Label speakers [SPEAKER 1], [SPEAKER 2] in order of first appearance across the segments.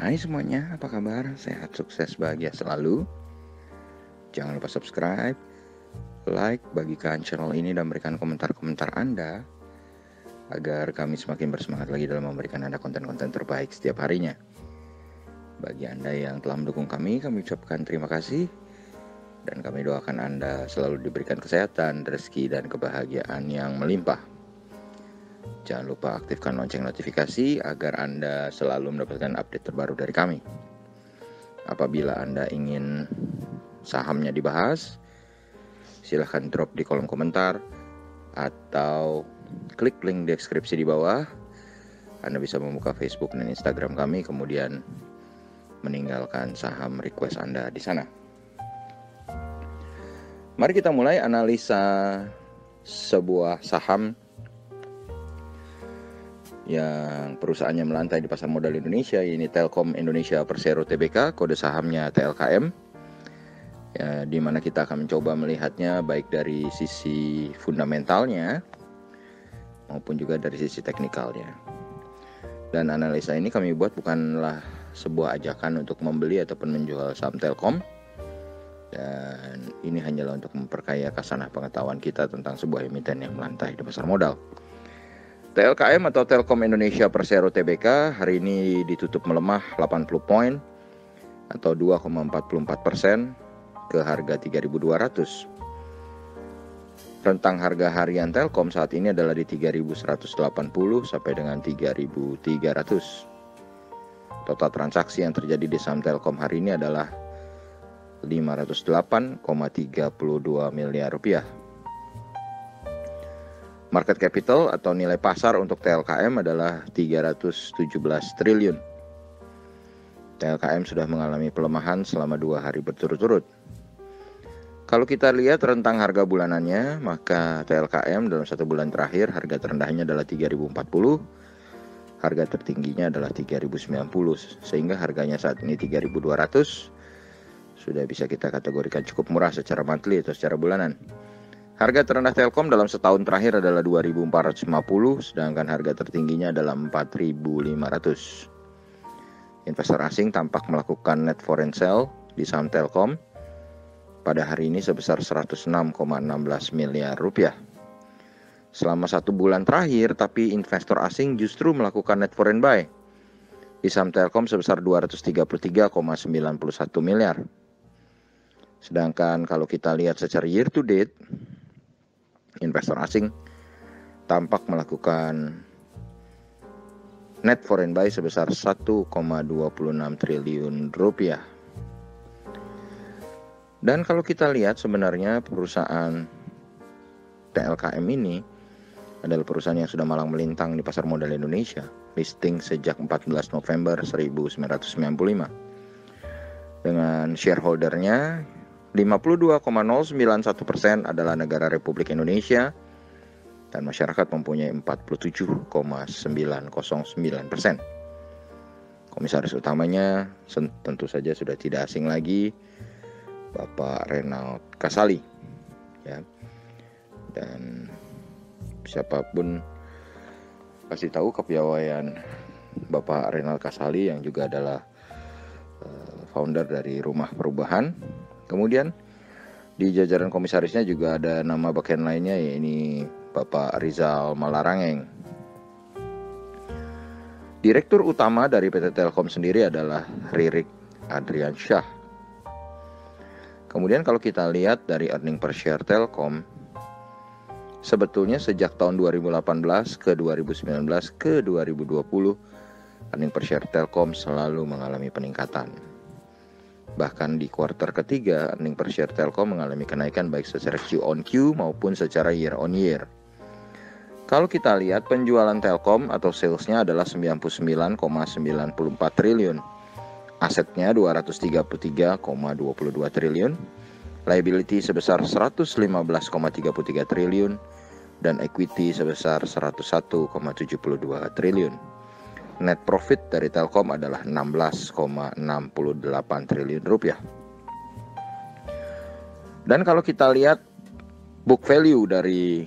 [SPEAKER 1] Hai semuanya, apa kabar? Sehat, sukses, bahagia selalu. Jangan lupa subscribe, like, bagikan channel ini dan berikan komentar-komentar Anda agar kami semakin bersemangat lagi dalam memberikan Anda konten-konten terbaik setiap harinya. Bagi Anda yang telah mendukung kami ucapkan terima kasih dan kami doakan Anda selalu diberikan kesehatan, rezeki, dan kebahagiaan yang melimpah. Jangan lupa aktifkan lonceng notifikasi agar Anda selalu mendapatkan update terbaru dari kami. Apabila Anda ingin sahamnya dibahas, silahkan drop di kolom komentar atau klik link deskripsi di bawah. Anda bisa membuka Facebook dan Instagram kami, kemudian meninggalkan saham request Anda di sana. Mari kita mulai analisa sebuah saham yang perusahaannya melantai di pasar modal Indonesia, ini Telkom Indonesia Persero Tbk, kode sahamnya TLKM, ya, di mana kita akan mencoba melihatnya baik dari sisi fundamentalnya maupun juga dari sisi teknikalnya. Dan analisa ini kami buat bukanlah sebuah ajakan untuk membeli ataupun menjual saham Telkom, dan ini hanyalah untuk memperkaya kasanah pengetahuan kita tentang sebuah emiten yang melantai di pasar modal. TLKM atau Telkom Indonesia Persero Tbk hari ini ditutup melemah 80 poin atau 2,44% ke harga 3.200. Rentang harga harian Telkom saat ini adalah di 3.180 sampai dengan 3.300. Total transaksi yang terjadi di saham Telkom hari ini adalah 508,32 miliar rupiah. Market capital atau nilai pasar untuk TLKM adalah 317 triliun. TLKM sudah mengalami pelemahan selama 2 hari berturut-turut. Kalau kita lihat rentang harga bulanannya, maka TLKM dalam 1 bulan terakhir harga terendahnya adalah 3.040, harga tertingginya adalah 3.090, sehingga harganya saat ini 3.200 sudah bisa kita kategorikan cukup murah secara monthly atau secara bulanan. Harga terendah Telkom dalam setahun terakhir adalah 2.450, sedangkan harga tertingginya adalah 4.500. Investor asing tampak melakukan net foreign sale di saham Telkom pada hari ini sebesar 106,16 miliar rupiah. Selama 1 bulan terakhir, tapi investor asing justru melakukan net foreign buy di saham Telkom sebesar 233,91 miliar. Sedangkan kalau kita lihat secara year to date, investor asing tampak melakukan net foreign buy sebesar 1,26 triliun rupiah. Dan kalau kita lihat sebenarnya perusahaan TLKM ini adalah perusahaan yang sudah malang melintang di pasar modal Indonesia, listing sejak 14 November 1995. Dengan shareholdernya 52,091% adalah negara Republik Indonesia dan masyarakat mempunyai 47,909%. Komisaris utamanya tentu saja sudah tidak asing lagi, Bapak Renald Kasali, ya. Dan siapapun pasti tahu kepiawaian Bapak Renald Kasali yang juga adalah founder dari Rumah Perubahan. Kemudian di jajaran komisarisnya juga ada nama bagian lainnya, yaitu Bapak Rizal Malarangeng. Direktur utama dari PT Telkom sendiri adalah Ririk Adriansyah. Kemudian kalau kita lihat dari earning per share Telkom, sebetulnya sejak tahun 2018 ke 2019 ke 2020, earning per share Telkom selalu mengalami peningkatan. Bahkan di kuartal ketiga, earning per share Telkom mengalami kenaikan baik secara Q on Q maupun secara year on year. Kalau kita lihat penjualan Telkom atau salesnya adalah 99,94 triliun. Asetnya 233,22 triliun. Liability sebesar 115,33 triliun. Dan equity sebesar 101,72 triliun. Net profit dari Telkom adalah 16,68 triliun rupiah. Dan kalau kita lihat book value dari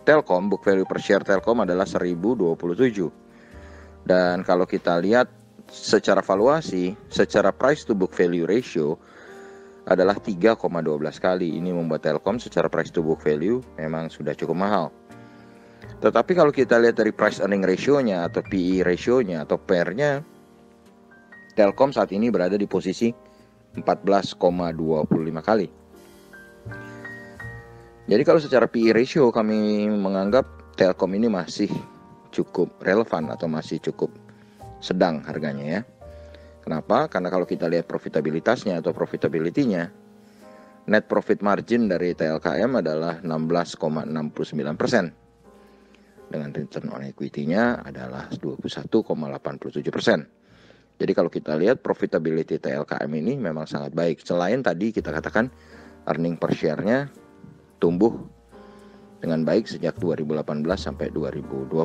[SPEAKER 1] Telkom, book value per share Telkom adalah 1027. Dan kalau kita lihat secara valuasi, secara price to book value ratio adalah 3,12 kali. Ini membuat Telkom secara price to book value memang sudah cukup mahal. Tetapi kalau kita lihat dari price earning ratio-nya atau PE ratio-nya atau PER-nya, Telkom saat ini berada di posisi 14,25 kali. Jadi kalau secara PE ratio kami menganggap Telkom ini masih cukup relevan atau masih cukup sedang harganya ya. Kenapa? Karena kalau kita lihat profitabilitasnya atau profitability-nya, net profit margin dari TLKM adalah 16,69%. Dengan return on equity-nya adalah 21,87%. Jadi kalau kita lihat profitability TLKM ini memang sangat baik. Selain tadi kita katakan earning per share-nya tumbuh dengan baik sejak 2018 sampai 2020.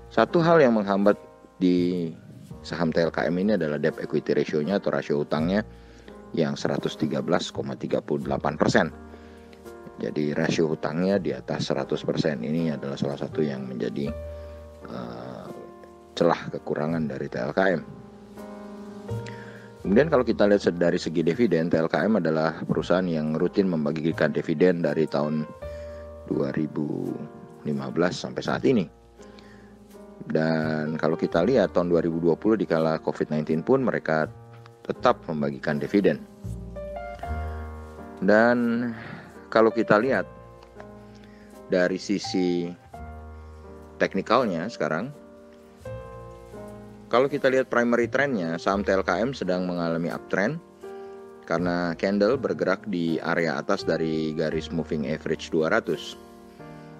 [SPEAKER 1] Satu hal yang menghambat di saham TLKM ini adalah debt equity ratio-nya atau rasio utangnya yang 113,38%. Jadi rasio hutangnya di atas 100%. Ini adalah salah satu yang menjadi celah kekurangan dari TLKM. Kemudian kalau kita lihat dari segi dividen, TLKM adalah perusahaan yang rutin membagikan dividen dari tahun 2015 sampai saat ini. Dan kalau kita lihat tahun 2020 di kala COVID-19 pun mereka tetap membagikan dividen. Dan kalau kita lihat dari sisi teknikalnya sekarang, kalau kita lihat primary trendnya, saham TLKM sedang mengalami uptrend karena candle bergerak di area atas dari garis moving average 200.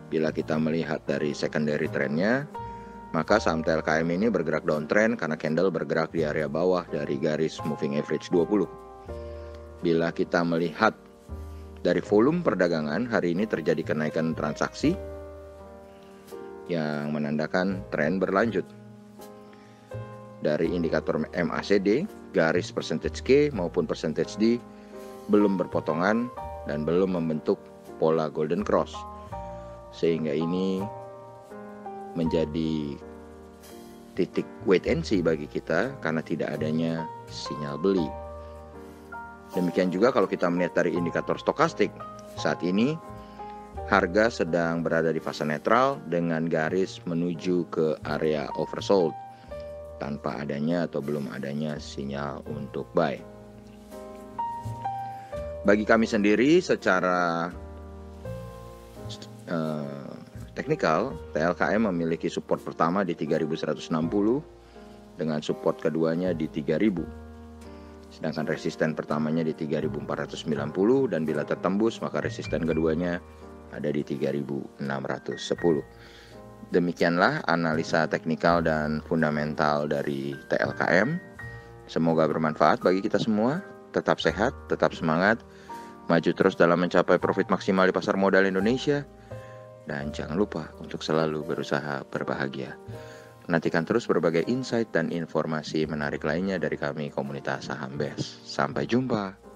[SPEAKER 1] Bila kita melihat dari secondary trendnya, maka saham TLKM ini bergerak downtrend karena candle bergerak di area bawah dari garis moving average 20. Bila kita melihat dari volume perdagangan, hari ini terjadi kenaikan transaksi yang menandakan tren berlanjut. Dari indikator MACD, garis percentage K maupun percentage D belum berpotongan dan belum membentuk pola golden cross. Sehingga ini menjadi titik wait and see bagi kita karena tidak adanya sinyal beli. Demikian juga kalau kita melihat dari indikator stokastik, saat ini harga sedang berada di fase netral dengan garis menuju ke area oversold tanpa adanya atau belum adanya sinyal untuk buy. Bagi kami sendiri secara teknikal, TLKM memiliki support pertama di 3160 dengan support keduanya di 3000. Sedangkan resisten pertamanya di 3490 dan bila tertembus maka resisten keduanya ada di 3610. Demikianlah analisa teknikal dan fundamental dari TLKM. Semoga bermanfaat bagi kita semua. Tetap sehat, tetap semangat, maju terus dalam mencapai profit maksimal di pasar modal Indonesia. Dan jangan lupa untuk selalu berusaha berbahagia. Nantikan terus berbagai insight dan informasi menarik lainnya dari kami komunitas Saham Best. Sampai jumpa.